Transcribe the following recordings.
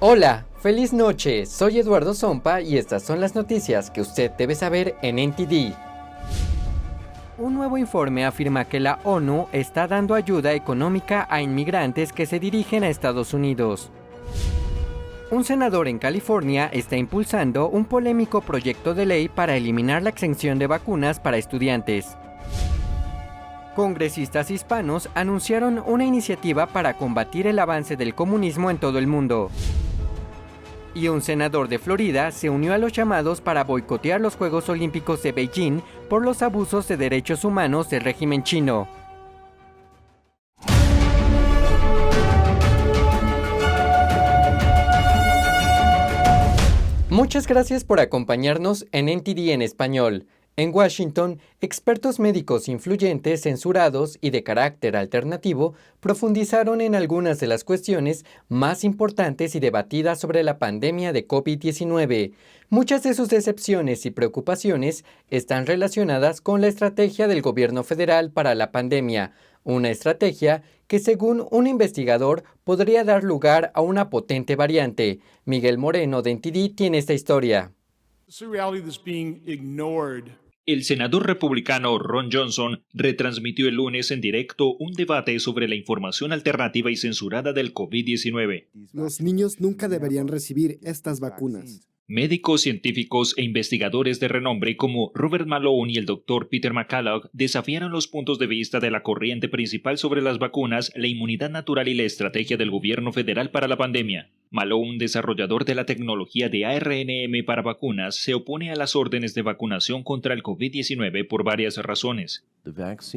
Hola, feliz noche, soy Eduardo Zompa y estas son las noticias que usted debe saber en NTD. Un nuevo informe afirma que la ONU está dando ayuda económica a inmigrantes que se dirigen a Estados Unidos. Un senador en California está impulsando un polémico proyecto de ley para eliminar la exención de vacunas para estudiantes. Congresistas hispanos anunciaron una iniciativa para combatir el avance del comunismo en todo el mundo. Y un senador de Florida se unió a los llamados para boicotear los Juegos Olímpicos de Beijing por los abusos de derechos humanos del régimen chino. Muchas gracias por acompañarnos en NTD en español. En Washington, expertos médicos influyentes, censurados y de carácter alternativo profundizaron en algunas de las cuestiones más importantes y debatidas sobre la pandemia de COVID-19. Muchas de sus decepciones y preocupaciones están relacionadas con la estrategia del gobierno federal para la pandemia, una estrategia que, según un investigador, podría dar lugar a una potente variante. Miguel Moreno de NTD tiene esta historia. El senador republicano Ron Johnson retransmitió el lunes en directo un debate sobre la información alternativa y censurada del COVID-19. Los niños nunca deberían recibir estas vacunas. Médicos, científicos e investigadores de renombre como Robert Malone y el Dr. Peter McCullough desafiaron los puntos de vista de la corriente principal sobre las vacunas, la inmunidad natural y la estrategia del gobierno federal para la pandemia. Malone, desarrollador de la tecnología de ARNM para vacunas, se opone a las órdenes de vacunación contra el COVID-19 por varias razones.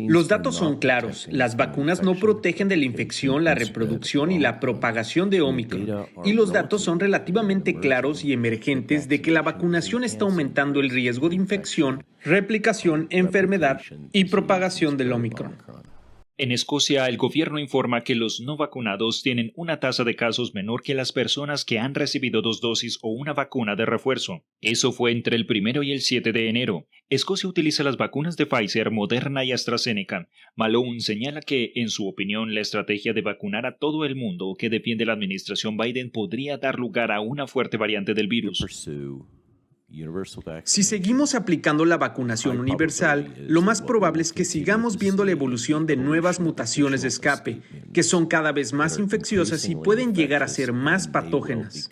Los datos son claros. Las vacunas no protegen de la infección, la reproducción y la propagación de Omicron. Y los datos son relativamente claros y emergentes de que la vacunación está aumentando el riesgo de infección, replicación, enfermedad y propagación del Omicron. En Escocia, el gobierno informa que los no vacunados tienen una tasa de casos menor que las personas que han recibido 2 dosis o una vacuna de refuerzo. Eso fue entre el 1 y el 7 de enero. Escocia utiliza las vacunas de Pfizer, Moderna y AstraZeneca. Malone señala que, en su opinión, la estrategia de vacunar a todo el mundo que defiende la administración Biden podría dar lugar a una fuerte variante del virus. Si seguimos aplicando la vacunación universal, lo más probable es que sigamos viendo la evolución de nuevas mutaciones de escape, que son cada vez más infecciosas y pueden llegar a ser más patógenas.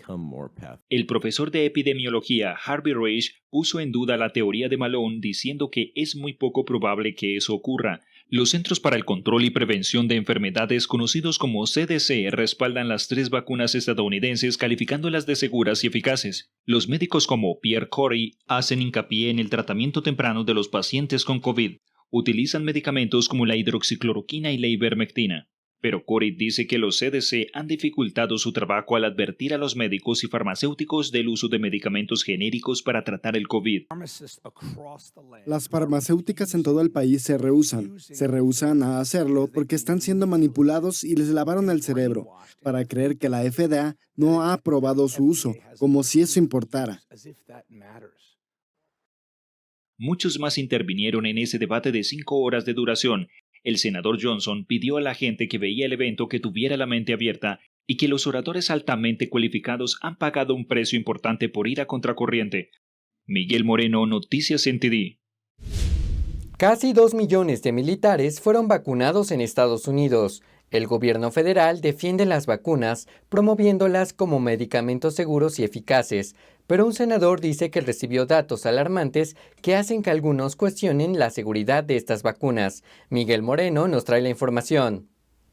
El profesor de epidemiología Harvey Risch puso en duda la teoría de Malone diciendo que es muy poco probable que eso ocurra. Los Centros para el Control y Prevención de Enfermedades, conocidos como CDC, respaldan las 3 vacunas estadounidenses, calificándolas de seguras y eficaces. Los médicos como Pierre Corey hacen hincapié en el tratamiento temprano de los pacientes con COVID. Utilizan medicamentos como la hidroxicloroquina y la ivermectina. Pero Corey dice que los CDC han dificultado su trabajo al advertir a los médicos y farmacéuticos del uso de medicamentos genéricos para tratar el COVID. Las farmacéuticas en todo el país se rehúsan a hacerlo porque están siendo manipulados y les lavaron el cerebro para creer que la FDA no ha aprobado su uso, como si eso importara. Muchos más intervinieron en ese debate de 5 horas de duración. El senador Johnson pidió a la gente que veía el evento que tuviera la mente abierta y que los oradores altamente cualificados han pagado un precio importante por ir a contracorriente. Miguel Moreno, Noticias NTD. Casi 2 millones de militares fueron vacunados en Estados Unidos. El gobierno federal defiende las vacunas, promoviéndolas como medicamentos seguros y eficaces, pero un senador dice que recibió datos alarmantes que hacen que algunos cuestionen la seguridad de estas vacunas. Miguel Moreno nos trae la información.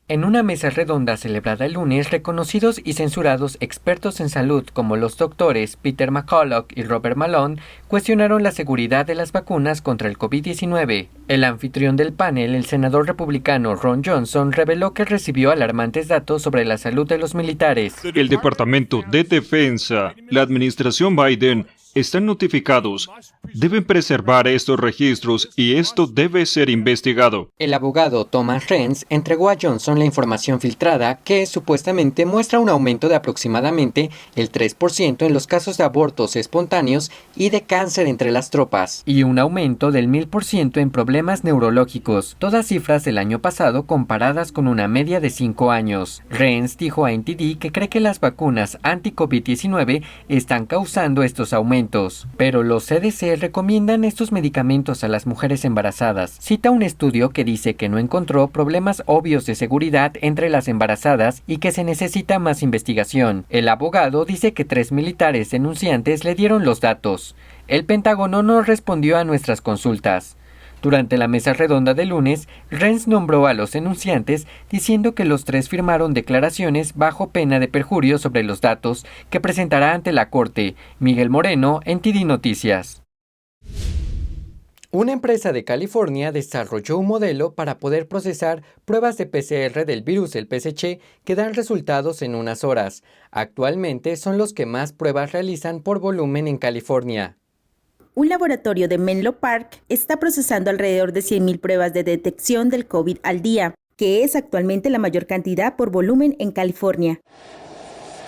En una mesa redonda celebrada el lunes, reconocidos y censurados expertos en salud como los doctores Peter McCullough y Robert Malone cuestionaron la seguridad de las vacunas contra el COVID-19. El anfitrión del panel, el senador republicano Ron Johnson, reveló que recibió alarmantes datos sobre la salud de los militares. El Departamento de Defensa, la administración Biden están notificados. Deben preservar estos registros y esto debe ser investigado. El abogado Thomas Renz entregó a Johnson la información filtrada que supuestamente muestra un aumento de aproximadamente el 3% en los casos de abortos espontáneos y de cáncer entre las tropas, y un aumento del 1000% en problemas neurológicos, todas cifras del año pasado comparadas con una media de 5 años. Renz dijo a NTD que cree que las vacunas anti-COVID-19 están causando estos aumentos, pero los CDC recomiendan estos medicamentos a las mujeres embarazadas. Cita un estudio que dice que no encontró problemas obvios de seguridad entre las embarazadas y que se necesita más investigación. El abogado dice que 3 militares denunciantes le dieron los datos. El Pentágono no respondió a nuestras consultas. Durante la mesa redonda de lunes, Renz nombró a los denunciantes diciendo que los 3 firmaron declaraciones bajo pena de perjurio sobre los datos que presentará ante la Corte. Miguel Moreno, NTD Noticias. Una empresa de California desarrolló un modelo para poder procesar pruebas de PCR del virus del PCH que dan resultados en unas horas. Actualmente son los que más pruebas realizan por volumen en California. Un laboratorio de Menlo Park está procesando alrededor de 100,000 pruebas de detección del COVID al día, que es actualmente la mayor cantidad por volumen en California.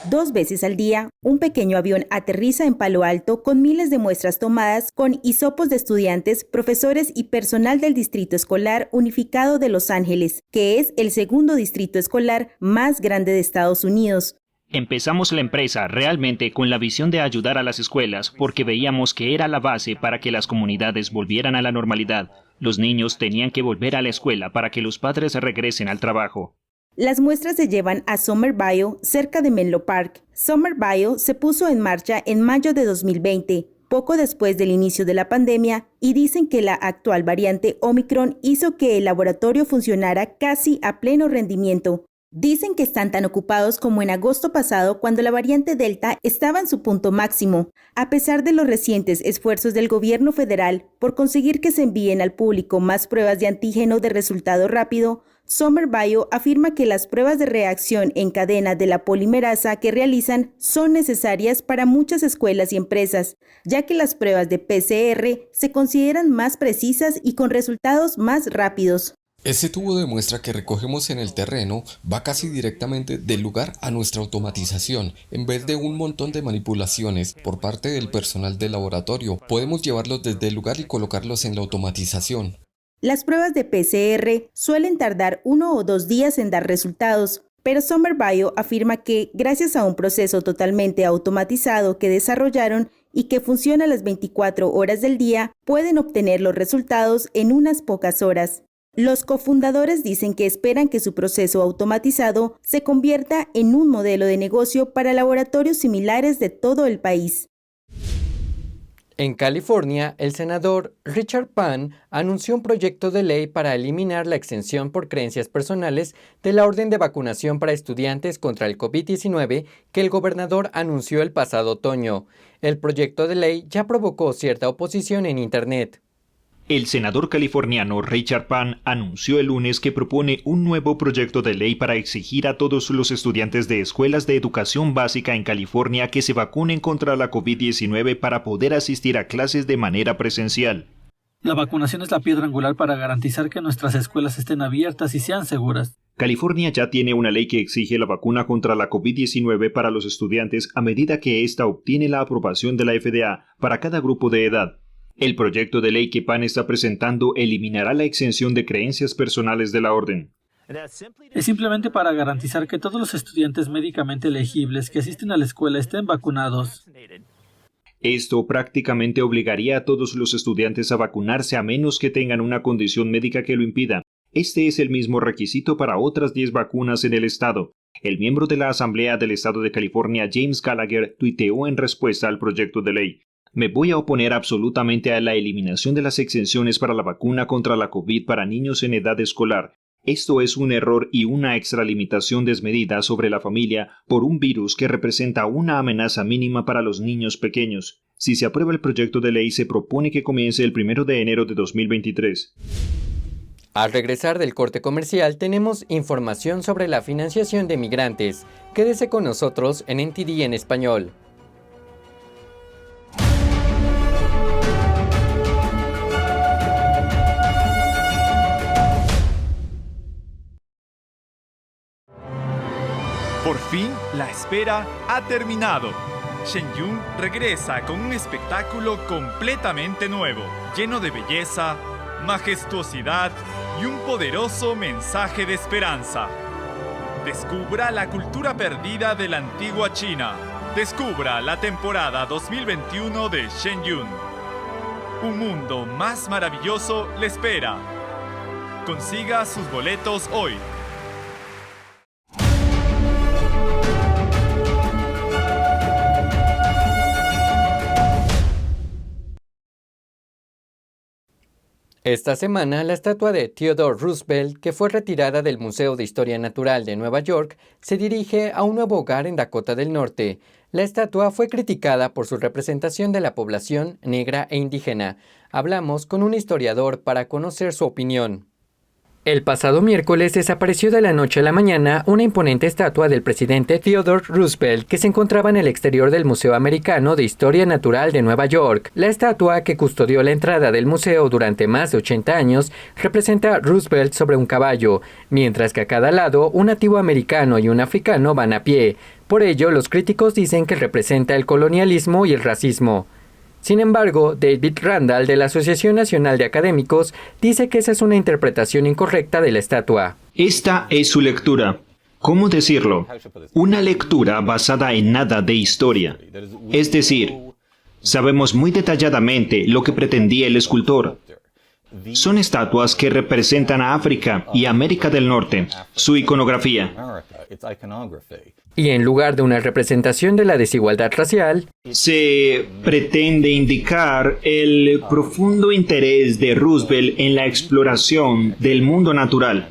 2 veces al día, un pequeño avión aterriza en Palo Alto con miles de muestras tomadas con hisopos de estudiantes, profesores y personal del Distrito Escolar Unificado de Los Ángeles, que es el segundo distrito escolar más grande de Estados Unidos. Empezamos la empresa realmente con la visión de ayudar a las escuelas porque veíamos que era la base para que las comunidades volvieran a la normalidad. Los niños tenían que volver a la escuela para que los padres regresen al trabajo. Las muestras se llevan a Summer Bio, cerca de Menlo Park. Summer Bio se puso en marcha en mayo de 2020, poco después del inicio de la pandemia, y dicen que la actual variante Omicron hizo que el laboratorio funcionara casi a pleno rendimiento. Dicen que están tan ocupados como en agosto pasado, cuando la variante Delta estaba en su punto máximo. A pesar de los recientes esfuerzos del gobierno federal por conseguir que se envíen al público más pruebas de antígeno de resultado rápido, Summer Bio afirma que las pruebas de reacción en cadena de la polimerasa que realizan son necesarias para muchas escuelas y empresas, ya que las pruebas de PCR se consideran más precisas y con resultados más rápidos. Este tubo de muestra que recogemos en el terreno va casi directamente del lugar a nuestra automatización. En vez de un montón de manipulaciones por parte del personal del laboratorio, podemos llevarlos desde el lugar y colocarlos en la automatización. Las pruebas de PCR suelen tardar 1 o 2 días en dar resultados, pero Summer Bio afirma que, gracias a un proceso totalmente automatizado que desarrollaron y que funciona las 24 horas del día, pueden obtener los resultados en unas pocas horas. Los cofundadores dicen que esperan que su proceso automatizado se convierta en un modelo de negocio para laboratorios similares de todo el país. En California, el senador Richard Pan anunció un proyecto de ley para eliminar la exención por creencias personales de la orden de vacunación para estudiantes contra el COVID-19 que el gobernador anunció el pasado otoño. El proyecto de ley ya provocó cierta oposición en Internet. El senador californiano Richard Pan anunció el lunes que propone un nuevo proyecto de ley para exigir a todos los estudiantes de escuelas de educación básica en California que se vacunen contra la COVID-19 para poder asistir a clases de manera presencial. La vacunación es la piedra angular para garantizar que nuestras escuelas estén abiertas y sean seguras. California ya tiene una ley que exige la vacuna contra la COVID-19 para los estudiantes a medida que ésta obtiene la aprobación de la FDA para cada grupo de edad. El proyecto de ley que Pan está presentando eliminará la exención de creencias personales de la orden. Es simplemente para garantizar que todos los estudiantes médicamente elegibles que asisten a la escuela estén vacunados. Esto prácticamente obligaría a todos los estudiantes a vacunarse a menos que tengan una condición médica que lo impida. Este es el mismo requisito para otras 10 vacunas en el estado. El miembro de la Asamblea del Estado de California, James Gallagher, tuiteó en respuesta al proyecto de ley: "Me voy a oponer absolutamente a la eliminación de las exenciones para la vacuna contra la COVID para niños en edad escolar. Esto es un error y una extralimitación desmedida sobre la familia por un virus que representa una amenaza mínima para los niños pequeños. Si se aprueba el proyecto de ley, se propone que comience el 1 de enero de 2023. Al regresar del corte comercial, tenemos información sobre la financiación de migrantes. Quédese con nosotros en NTD en español. Por fin, la espera ha terminado. Shenyun regresa con un espectáculo completamente nuevo, lleno de belleza, majestuosidad y un poderoso mensaje de esperanza. Descubra la cultura perdida de la antigua China. Descubra la temporada 2021 de Shenyun. Un mundo más maravilloso le espera. Consiga sus boletos hoy. Esta semana, la estatua de Theodore Roosevelt, que fue retirada del Museo de Historia Natural de Nueva York, se dirige a un nuevo hogar en Dakota del Norte. La estatua fue criticada por su representación de la población negra e indígena. Hablamos con un historiador para conocer su opinión. El pasado miércoles desapareció de la noche a la mañana una imponente estatua del presidente Theodore Roosevelt que se encontraba en el exterior del Museo Americano de Historia Natural de Nueva York. La estatua, que custodió la entrada del museo durante más de 80 años, representa a Roosevelt sobre un caballo, mientras que a cada lado un nativo americano y un africano van a pie. Por ello, los críticos dicen que representa el colonialismo y el racismo. Sin embargo, David Randall, de la Asociación Nacional de Académicos, dice que esa es una interpretación incorrecta de la estatua. Esta es su lectura. ¿Cómo decirlo? Una lectura basada en nada de historia. Es decir, sabemos muy detalladamente lo que pretendía el escultor. Son estatuas que representan a África y América del Norte, su iconografía. Y en lugar de una representación de la desigualdad racial, se pretende indicar el profundo interés de Roosevelt en la exploración del mundo natural.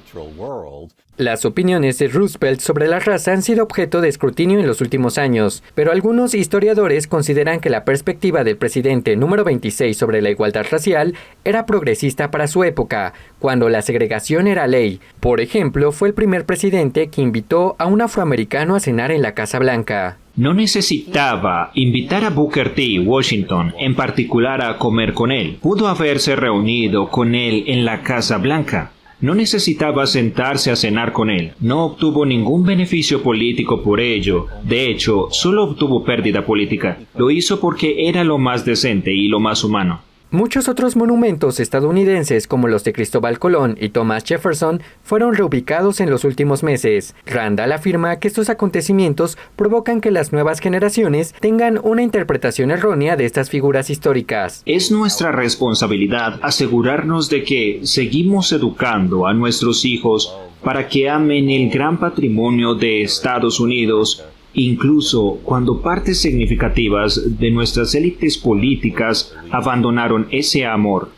Las opiniones de Roosevelt sobre la raza han sido objeto de escrutinio en los últimos años, pero algunos historiadores consideran que la perspectiva del presidente número 26 sobre la igualdad racial era progresista para su época, cuando la segregación era ley. Por ejemplo, fue el primer presidente que invitó a un afroamericano a cenar en la Casa Blanca. No necesitaba invitar a Booker T. Washington en particular a comer con él. Pudo haberse reunido con él en la Casa Blanca. No necesitaba sentarse a cenar con él. No obtuvo ningún beneficio político por ello. De hecho, solo obtuvo pérdida política. Lo hizo porque era lo más decente y lo más humano. Muchos otros monumentos estadounidenses, como los de Cristóbal Colón y Thomas Jefferson, fueron reubicados en los últimos meses. Randall afirma que estos acontecimientos provocan que las nuevas generaciones tengan una interpretación errónea de estas figuras históricas. Es nuestra responsabilidad asegurarnos de que seguimos educando a nuestros hijos para que amen el gran patrimonio de Estados Unidos, incluso cuando partes significativas de nuestras élites políticas abandonaron ese amor.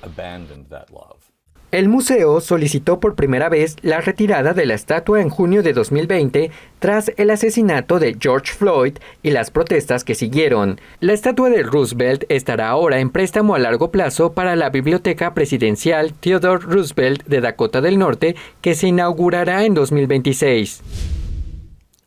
El museo solicitó por primera vez la retirada de la estatua en junio de 2020 tras el asesinato de George Floyd y las protestas que siguieron. La estatua de Roosevelt estará ahora en préstamo a largo plazo para la Biblioteca Presidencial Theodore Roosevelt de Dakota del Norte, que se inaugurará en 2026.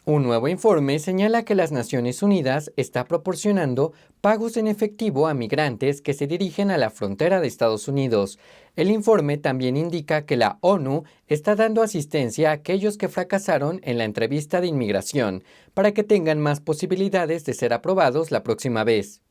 Un nuevo informe señala que las Naciones Unidas está proporcionando pagos en efectivo a migrantes que se dirigen a la frontera de Estados Unidos. El informe también indica que la ONU está dando asistencia a aquellos que fracasaron en la entrevista de inmigración para que tengan más posibilidades de ser aprobados la próxima vez.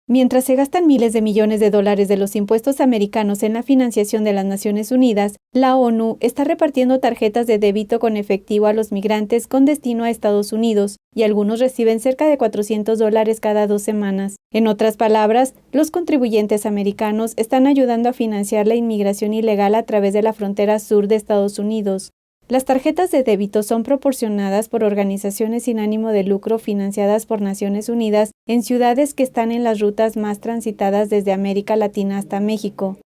Mientras se gastan miles de millones de dólares de los impuestos americanos en la financiación de las Naciones Unidas, la ONU está repartiendo tarjetas de débito con efectivo a los migrantes con destino a Estados Unidos, y algunos reciben cerca de $400 cada 2 semanas. En otras palabras, los contribuyentes americanos están ayudando a financiar la inmigración ilegal a través de la frontera sur de Estados Unidos. Las tarjetas de débito son proporcionadas por organizaciones sin ánimo de lucro financiadas por Naciones Unidas en ciudades que están en las rutas más transitadas desde América Latina hasta México.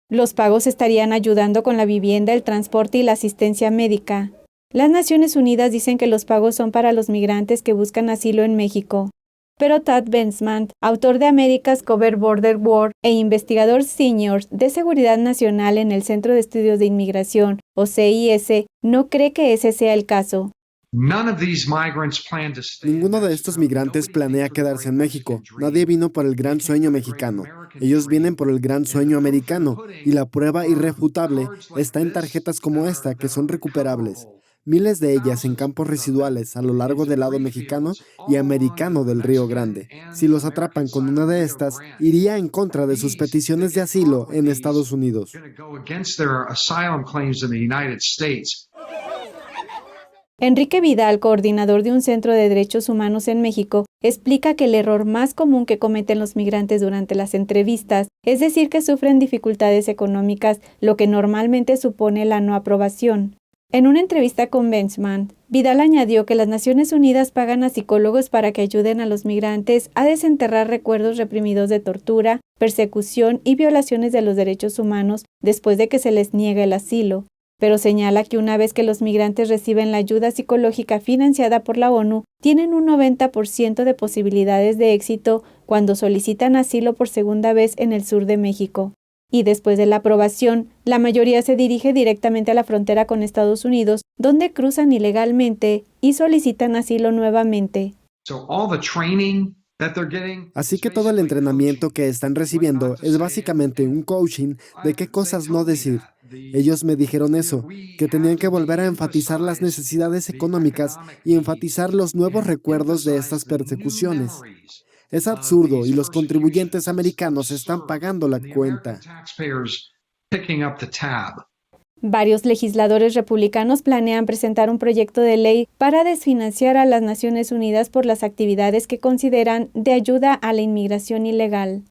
Los pagos estarían ayudando con la vivienda, el transporte y la asistencia médica. Las Naciones Unidas dicen que los pagos son para los migrantes que buscan asilo en México. Pero Tad Bensman, autor de America's Covered Border War e investigador senior de Seguridad Nacional en el Centro de Estudios de Inmigración, o CIS, no cree que ese sea el caso. Ninguno de estos migrantes planea quedarse en México. Nadie vino por el gran sueño mexicano. Ellos vienen por el gran sueño americano, y la prueba irrefutable está en tarjetas como esta, que son recuperables. miles de ellas en campos residuales a lo largo del lado mexicano y americano del Río Grande. Si los atrapan con una de estas, iría en contra de sus peticiones de asilo en Estados Unidos. Enrique Vidal, coordinador de un centro de derechos humanos en México, explica que el error más común que cometen los migrantes durante las entrevistas es decir que sufren dificultades económicas, lo que normalmente supone la no aprobación. En una entrevista con Benchman, Vidal añadió que las Naciones Unidas pagan a psicólogos para que ayuden a los migrantes a desenterrar recuerdos reprimidos de tortura, persecución y violaciones de los derechos humanos después de que se les niegue el asilo. Pero señala que una vez que los migrantes reciben la ayuda psicológica financiada por la ONU, tienen un 90% de posibilidades de éxito cuando solicitan asilo por segunda vez en el sur de México. Y después de la aprobación, la mayoría se dirige directamente a la frontera con Estados Unidos, donde cruzan ilegalmente y solicitan asilo nuevamente. Así que todo el entrenamiento que están recibiendo es básicamente un coaching de qué cosas no decir. Ellos me dijeron eso, que tenían que volver a enfatizar las necesidades económicas y enfatizar los nuevos recuerdos de estas persecuciones. Es absurdo y los contribuyentes americanos están pagando la cuenta. Varios legisladores republicanos planean presentar un proyecto de ley para desfinanciar a las Naciones Unidas por las actividades que consideran de ayuda a la inmigración ilegal.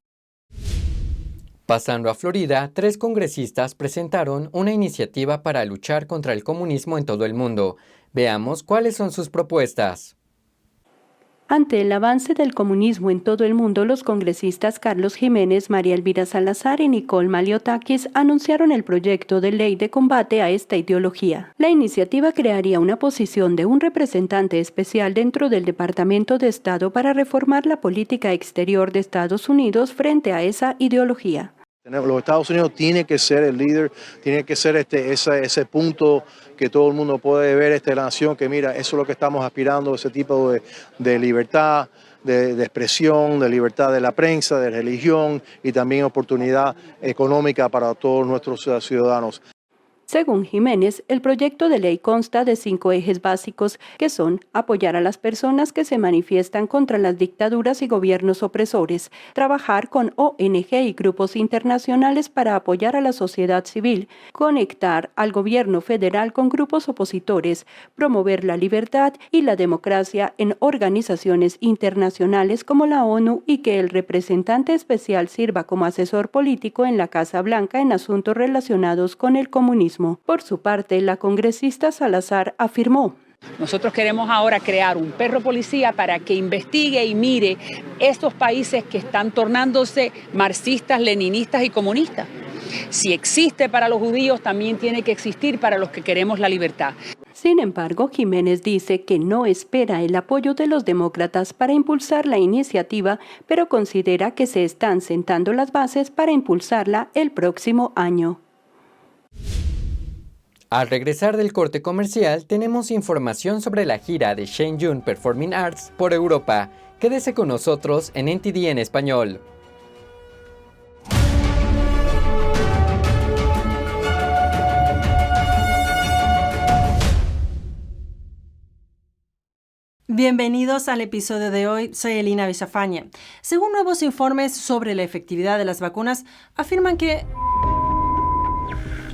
Pasando a Florida, 3 congresistas presentaron una iniciativa para luchar contra el comunismo en todo el mundo. Veamos cuáles son sus propuestas. Ante el avance del comunismo en todo el mundo, los congresistas Carlos Jiménez, María Elvira Salazar y Nicole Maliotakis anunciaron el proyecto de ley de combate a esta ideología. La iniciativa crearía una posición de un representante especial dentro del Departamento de Estado para reformar la política exterior de Estados Unidos frente a esa ideología. Los Estados Unidos tiene que ser el líder, tiene que ser ese punto que todo el mundo puede ver, la nación, que mira, eso es lo que estamos aspirando, ese tipo de libertad, de expresión, de libertad de la prensa, de religión y también oportunidad económica para todos nuestros ciudadanos. Según Jiménez, el proyecto de ley consta de 5 ejes básicos que son apoyar a las personas que se manifiestan contra las dictaduras y gobiernos opresores, trabajar con ONG y grupos internacionales para apoyar a la sociedad civil, conectar al gobierno federal con grupos opositores, promover la libertad y la democracia en organizaciones internacionales como la ONU y que el representante especial sirva como asesor político en la Casa Blanca en asuntos relacionados con el comunismo. Por su parte, la congresista Salazar afirmó: nosotros queremos ahora crear un perro policía para que investigue y mire estos países que están tornándose marxistas, leninistas y comunistas. Si existe para los judíos, también tiene que existir para los que queremos la libertad. Sin embargo, Jiménez dice que no espera el apoyo de los demócratas para impulsar la iniciativa, pero considera que se están sentando las bases para impulsarla el próximo año. Al regresar del corte comercial, tenemos información sobre la gira de Shen Yun Performing Arts por Europa. Quédese con nosotros en NTD en español. Bienvenidos al episodio de hoy, soy Elina Villafañe. Según nuevos informes sobre la efectividad de las vacunas, afirman que...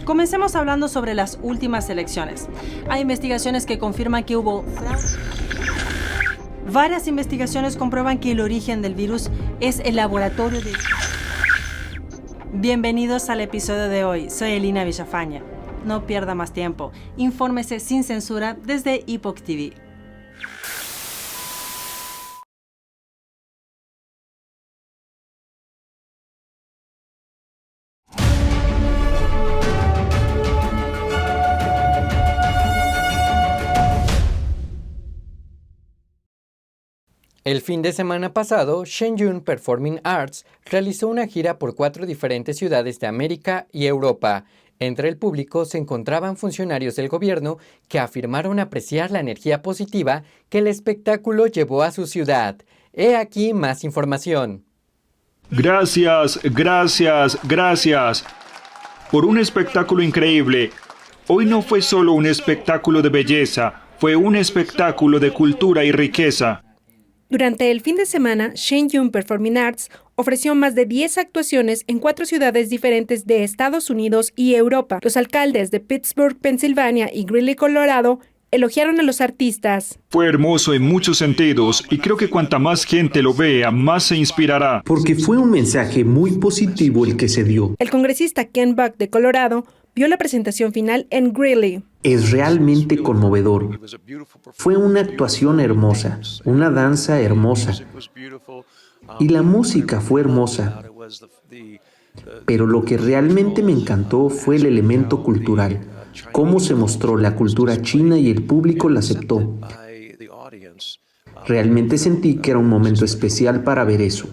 Comencemos hablando sobre las últimas elecciones. Hay investigaciones que confirman que hubo fraude. Varias investigaciones comprueban que el origen del virus es el laboratorio de... Bienvenidos al episodio de hoy, soy Elina Villafañe. No pierda más tiempo, infórmese sin censura desde Epoch TV. El fin de semana pasado, Shen Yun Performing Arts realizó una gira por 4 diferentes ciudades de América y Europa. Entre el público se encontraban funcionarios del gobierno que afirmaron apreciar la energía positiva que el espectáculo llevó a su ciudad. He aquí más información. Gracias por un espectáculo increíble. Hoy no fue solo un espectáculo de belleza, fue un espectáculo de cultura y riqueza. Durante el fin de semana, Shenyun Performing Arts ofreció más de 10 actuaciones en 4 ciudades diferentes de Estados Unidos y Europa. Los alcaldes de Pittsburgh, Pensilvania y Greeley, Colorado, elogiaron a los artistas. Fue hermoso en muchos sentidos y creo que cuanta más gente lo vea, más se inspirará. Porque fue un mensaje muy positivo el que se dio. El congresista Ken Buck de Colorado vio la presentación final en Greeley. Es realmente conmovedor. Fue una actuación hermosa, una danza hermosa. Y la música fue hermosa. Pero lo que realmente me encantó fue el elemento cultural. Cómo se mostró la cultura china y el público la aceptó. Realmente sentí que era un momento especial para ver eso.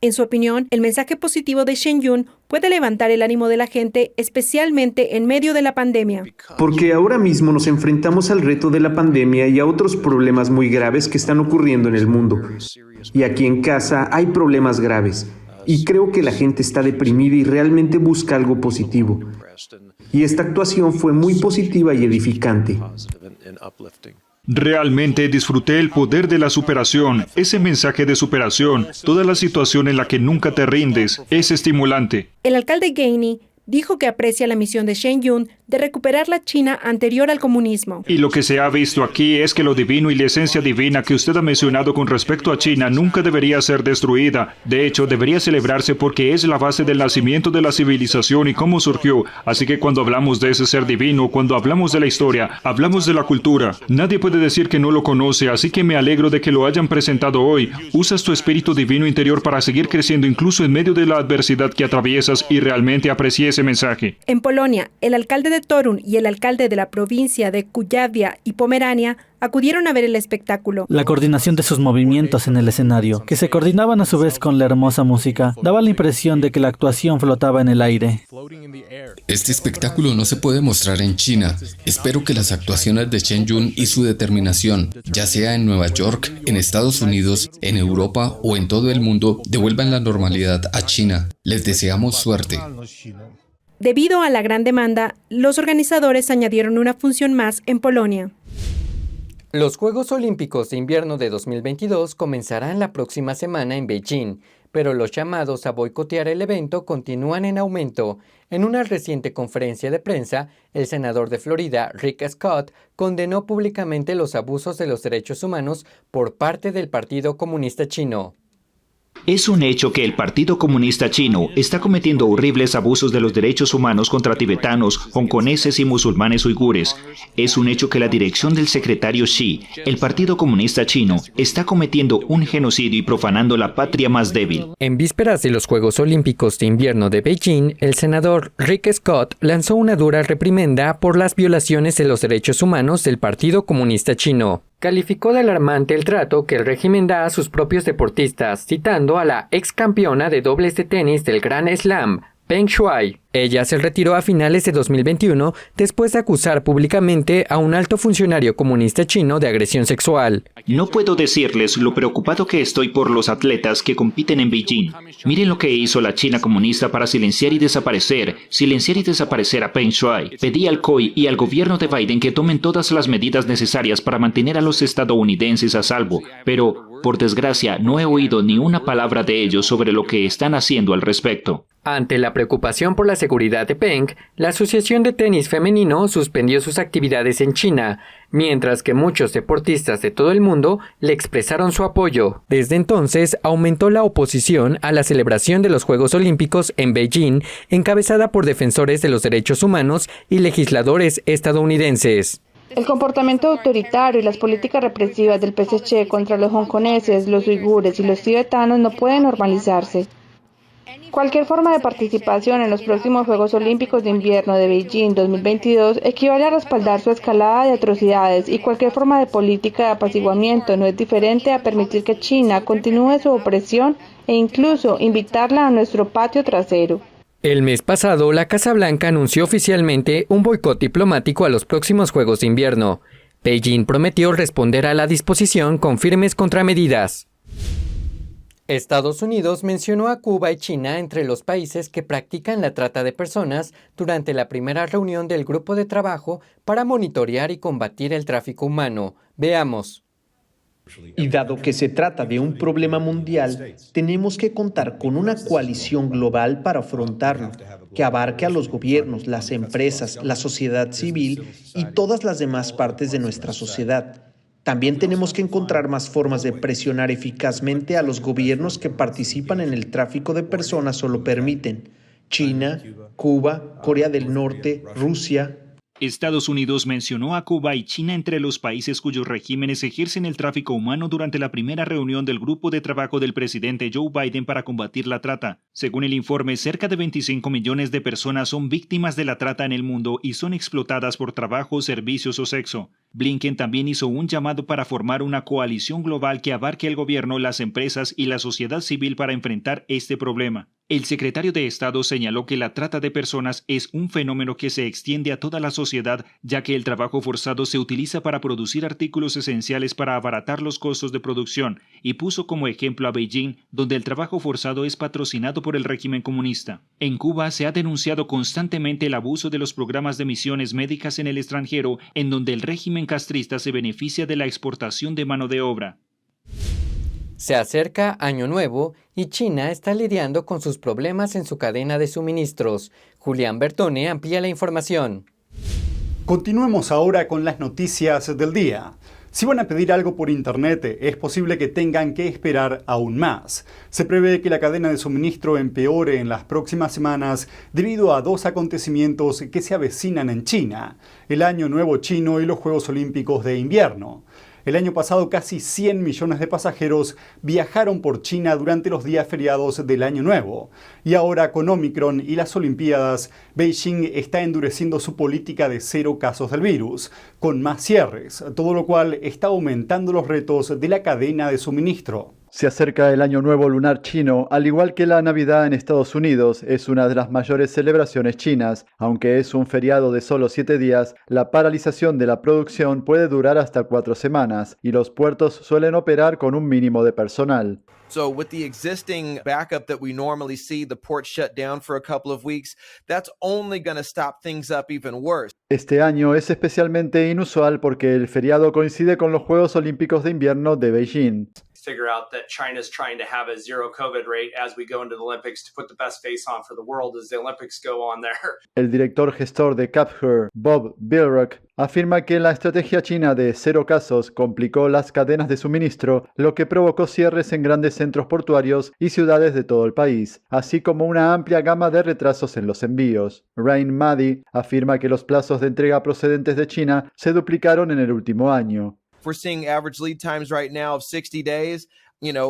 En su opinión, el mensaje positivo de Shenyun puede levantar el ánimo de la gente, especialmente en medio de la pandemia. Porque ahora mismo nos enfrentamos al reto de la pandemia y a otros problemas muy graves que están ocurriendo en el mundo. Y aquí en casa hay problemas graves. Y creo que la gente está deprimida y realmente busca algo positivo. Y esta actuación fue muy positiva y edificante. Realmente disfruté el poder de la superación, ese mensaje de superación, toda la situación en la que nunca te rindes, es estimulante. El alcalde Gainey dijo que aprecia la misión de Shenyun de recuperar la China anterior al comunismo. Y lo que se ha visto aquí es que lo divino y la esencia divina que usted ha mencionado con respecto a China nunca debería ser destruida. De hecho, debería celebrarse porque es la base del nacimiento de la civilización y cómo surgió. Así que cuando hablamos de ese ser divino, cuando hablamos de la historia, hablamos de la cultura. Nadie puede decir que no lo conoce, así que me alegro de que lo hayan presentado hoy. Usas tu espíritu divino interior para seguir creciendo incluso en medio de la adversidad que atraviesas y realmente aprecié ese mensaje. En Polonia, el alcalde de Torun y el alcalde de la provincia de Kuyavia y Pomerania acudieron a ver el espectáculo. La coordinación de sus movimientos en el escenario, que se coordinaban a su vez con la hermosa música, daba la impresión de que la actuación flotaba en el aire. Este espectáculo no se puede mostrar en China. Espero que las actuaciones de Shenyun y su determinación, ya sea en Nueva York, en Estados Unidos, en Europa o en todo el mundo, devuelvan la normalidad a China. Les deseamos suerte. Debido a la gran demanda, los organizadores añadieron una función más en Polonia. Los Juegos Olímpicos de Invierno de 2022 comenzarán la próxima semana en Beijing, pero los llamados a boicotear el evento continúan en aumento. En una reciente conferencia de prensa, el senador de Florida, Rick Scott, condenó públicamente los abusos de los derechos humanos por parte del Partido Comunista Chino. Es un hecho que el Partido Comunista Chino está cometiendo horribles abusos de los derechos humanos contra tibetanos, hongkoneses y musulmanes uigures. Es un hecho que la dirección del secretario Xi, el Partido Comunista Chino, está cometiendo un genocidio y profanando la patria más débil. En vísperas de los Juegos Olímpicos de Invierno de Beijing, el senador Rick Scott lanzó una dura reprimenda por las violaciones de los derechos humanos del Partido Comunista Chino. Calificó de alarmante el trato que el régimen da a sus propios deportistas, citando a la ex campeona de dobles de tenis del Grand Slam, Peng Shuai. Ella se retiró a finales de 2021 después de acusar públicamente a un alto funcionario comunista chino de agresión sexual. No puedo decirles lo preocupado que estoy por los atletas que compiten en Beijing. Miren lo que hizo la China comunista para silenciar y desaparecer a Peng Shuai. Pedí al COI y al gobierno de Biden que tomen todas las medidas necesarias para mantener a los estadounidenses a salvo, pero, por desgracia, no he oído ni una palabra de ellos sobre lo que están haciendo al respecto. Ante la preocupación por la seguridad de Peng, la Asociación de Tenis Femenino suspendió sus actividades en China, mientras que muchos deportistas de todo el mundo le expresaron su apoyo. Desde entonces, aumentó la oposición a la celebración de los Juegos Olímpicos en Beijing, encabezada por defensores de los derechos humanos y legisladores estadounidenses. El comportamiento autoritario y las políticas represivas del PSC contra los hongkoneses, los uigures y los tibetanos no pueden normalizarse. Cualquier forma de participación en los próximos Juegos Olímpicos de Invierno de Beijing 2022 equivale a respaldar su escalada de atrocidades y cualquier forma de política de apaciguamiento no es diferente a permitir que China continúe su opresión e incluso invitarla a nuestro patio trasero. El mes pasado, la Casa Blanca anunció oficialmente un boicot diplomático a los próximos Juegos de Invierno. Beijing prometió responder a la disposición con firmes contramedidas. Estados Unidos mencionó a Cuba y China entre los países que practican la trata de personas durante la primera reunión del grupo de trabajo para monitorear y combatir el tráfico humano. Veamos. Y dado que se trata de un problema mundial, tenemos que contar con una coalición global para afrontarlo, que abarque a los gobiernos, las empresas, la sociedad civil y todas las demás partes de nuestra sociedad. También tenemos que encontrar más formas de presionar eficazmente a los gobiernos que participan en el tráfico de personas o lo permiten. China, Cuba, Corea del Norte, Rusia. Estados Unidos mencionó a Cuba y China entre los países cuyos regímenes ejercen el tráfico humano durante la primera reunión del grupo de trabajo del presidente Joe Biden para combatir la trata. Según el informe, cerca de 25 millones de personas son víctimas de la trata en el mundo y son explotadas por trabajo, servicios o sexo. Blinken también hizo un llamado para formar una coalición global que abarque el gobierno, las empresas y la sociedad civil para enfrentar este problema. El secretario de Estado señaló que la trata de personas es un fenómeno que se extiende a toda la sociedad, ya que el trabajo forzado se utiliza para producir artículos esenciales para abaratar los costos de producción, y puso como ejemplo a Beijing, donde el trabajo forzado es patrocinado por el régimen comunista. En Cuba se ha denunciado constantemente el abuso de los programas de misiones médicas en el extranjero, en donde el régimen castrista se beneficia de la exportación de mano de obra. Se acerca Año Nuevo y China está lidiando con sus problemas en su cadena de suministros. Julián Bertone amplía la información. Continuemos ahora con las noticias del día. Si van a pedir algo por internet, es posible que tengan que esperar aún más. Se prevé que la cadena de suministro empeore en las próximas semanas debido a dos acontecimientos que se avecinan en China: el Año Nuevo chino y los Juegos Olímpicos de invierno. El año pasado casi 100 millones de pasajeros viajaron por China durante los días feriados del Año Nuevo. Y ahora con Omicron y las Olimpiadas, Beijing está endureciendo su política de 0 casos del virus, con más cierres, todo lo cual está aumentando los retos de la cadena de suministro. Se acerca el Año Nuevo lunar chino, al igual que la Navidad en Estados Unidos. Es una de las mayores celebraciones chinas. Aunque es un feriado de solo 7 días, la paralización de la producción puede durar hasta 4 semanas, y los puertos suelen operar con un mínimo de personal. So with the existing backup that we normally see, the port shut down for a couple of weeks, that's only going to stop things up even worse. Este año es especialmente inusual porque el feriado coincide con los Juegos Olímpicos de Invierno de Beijing. Figure out that China's trying to have a zero COVID rate as we go into the Olympics to put the best face on for the world as the Olympics go on there. El director gestor de CAPHER, Bob Bilrock, afirma que la estrategia china de 0 casos complicó las cadenas de suministro, lo que provocó cierres en grandes centros portuarios y ciudades de todo el país, así como una amplia gama de retrasos en los envíos. Rain Maddy afirma que los plazos de entrega procedentes de China se duplicaron en el último año. We're seeing average lead times right now of 60 days.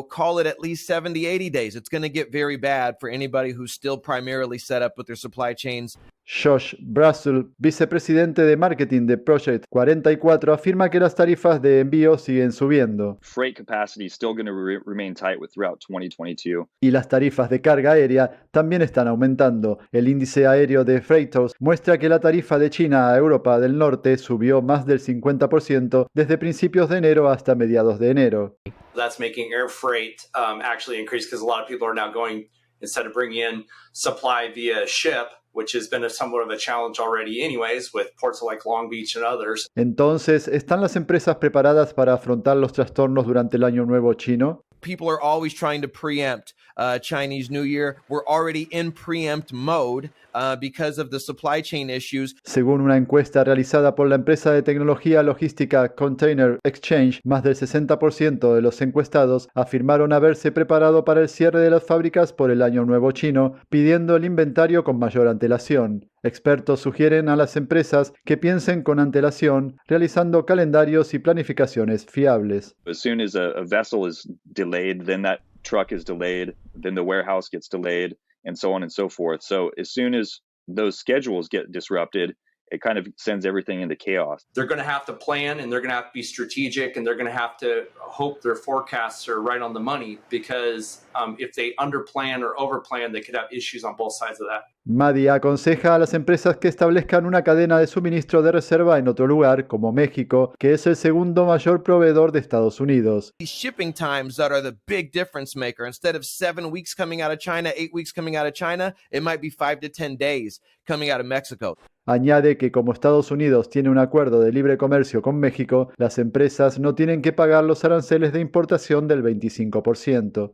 Call it at least 70, 80 days. It's going to get very bad for anybody who's still primarily set up with their supply chains. Josh Brazel, vicepresidente de marketing de Project 44, afirma que las tarifas de envío siguen subiendo. Freight capacity is still going to remain tight throughout 2022. Y las tarifas de carga aérea también están aumentando. El índice aéreo de Freightos muestra que la tarifa de China a Europa del Norte subió más del 50% desde principios de enero hasta mediados de enero. That's making air freight actually increase because a lot of people are now going, instead of bringing in supply via ship, which has been somewhat of a challenge already anyways with ports like Long Beach and others. Entonces, ¿están las empresas preparadas para afrontar los trastornos durante el Año Nuevo chino? People are always trying to preempt Chinese New Year. We're already in preempt mode because of the supply chain issues. Según una encuesta realizada por la empresa de tecnología logística Container Exchange, más del 60% de los encuestados afirmaron haberse preparado para el cierre de las fábricas por el Año Nuevo chino, pidiendo el inventario con mayor antelación. Expertos sugieren a las empresas que piensen con antelación, realizando calendarios y planificaciones fiables. As soon as a vessel is delayed, then that truck is delayed, then the warehouse gets delayed, and so on and so forth. So as soon as those schedules get disrupted, it kind of sends everything into chaos. They're going to have to plan, and they're going to have to be strategic, and they're going to have to hope their forecasts are right on the money, because if they underplan or overplan, they could have issues on both sides of that. Madi aconseja a las empresas que establezcan una cadena de suministro de reserva en otro lugar, como México, que es el segundo mayor proveedor de Estados Unidos. These shipping times that are the big difference maker. Instead of 7 weeks coming out of China, 8 weeks coming out of China, it might be 5 to 10 days coming out of Mexico. Añade que como Estados Unidos tiene un acuerdo de libre comercio con México, las empresas no tienen que pagar los aranceles de importación del 25%.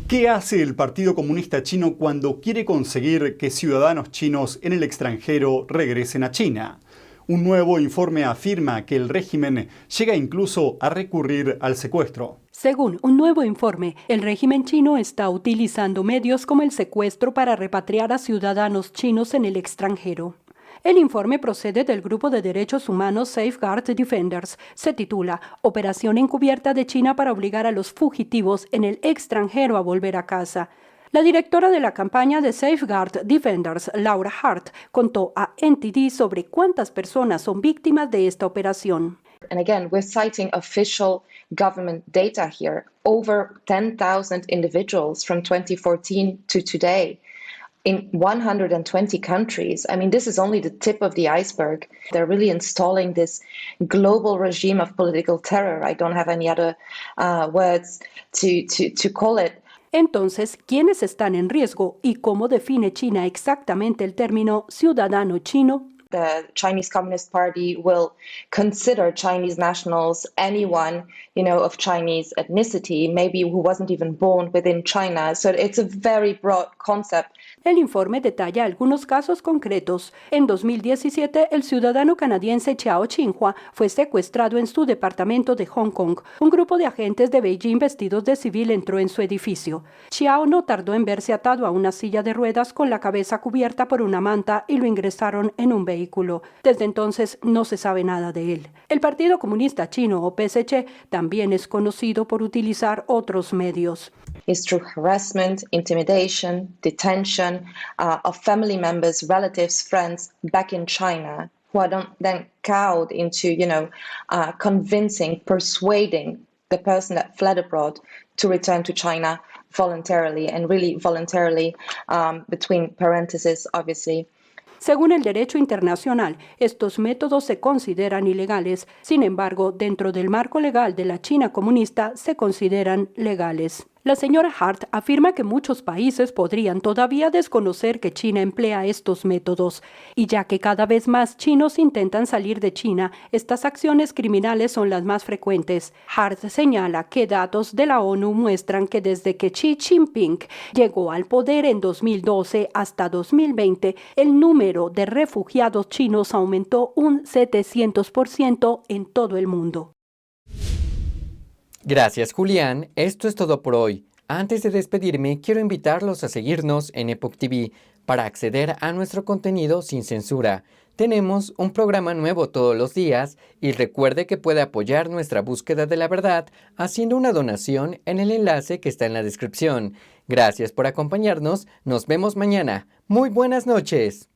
¿Qué hace el Partido Comunista Chino cuando quiere conseguir que ciudadanos chinos en el extranjero regresen a China? Un nuevo informe afirma que el régimen llega incluso a recurrir al secuestro. Según un nuevo informe, el régimen chino está utilizando medios como el secuestro para repatriar a ciudadanos chinos en el extranjero. El informe procede del grupo de derechos humanos Safeguard Defenders. Se titula Operación encubierta de China para obligar a los fugitivos en el extranjero a volver a casa. La directora de la campaña de Safeguard Defenders, Laura Hart, contó a NTD sobre cuántas personas son víctimas de esta operación. And again, we're citing official government data here. Over 10,000 individuals from 2014 to today. In 120 countries. I mean, this is only the tip of the iceberg. They're really installing this global regime of political terror. I don't have any other words to call it. Entonces, ¿quiénes están en riesgo y cómo define China exactamente el término ciudadano chino? The Chinese Communist Party will consider Chinese nationals anyone, of Chinese ethnicity, maybe who wasn't even born within China. So it's a very broad concept. El informe detalla algunos casos concretos. En 2017, el ciudadano canadiense Chiao Qinghua fue secuestrado en su departamento de Hong Kong. Un grupo de agentes de Beijing vestidos de civil entró en su edificio. Chiao no tardó en verse atado a una silla de ruedas con la cabeza cubierta por una manta y lo ingresaron en un vehículo. Desde entonces no se sabe nada de él. El Partido Comunista Chino, o PSC, también es conocido por utilizar otros medios. Is through harassment, intimidation, detention of family members, relatives, friends back in China, who are then cowed into, convincing, persuading the person that fled abroad to return to China voluntarily, and really voluntarily, between parentheses, obviously. Según el derecho internacional, estos métodos se consideran ilegales. Sin embargo, dentro del marco legal de la China comunista, se consideran legales. La señora Hart afirma que muchos países podrían todavía desconocer que China emplea estos métodos, y ya que cada vez más chinos intentan salir de China, estas acciones criminales son las más frecuentes. Hart señala que datos de la ONU muestran que desde que Xi Jinping llegó al poder en 2012 hasta 2020, el número de refugiados chinos aumentó un 700% en todo el mundo. Gracias, Julián. Esto es todo por hoy. Antes de despedirme, quiero invitarlos a seguirnos en Epoch TV para acceder a nuestro contenido sin censura. Tenemos un programa nuevo todos los días y recuerde que puede apoyar nuestra búsqueda de la verdad haciendo una donación en el enlace que está en la descripción. Gracias por acompañarnos. Nos vemos mañana. Muy buenas noches.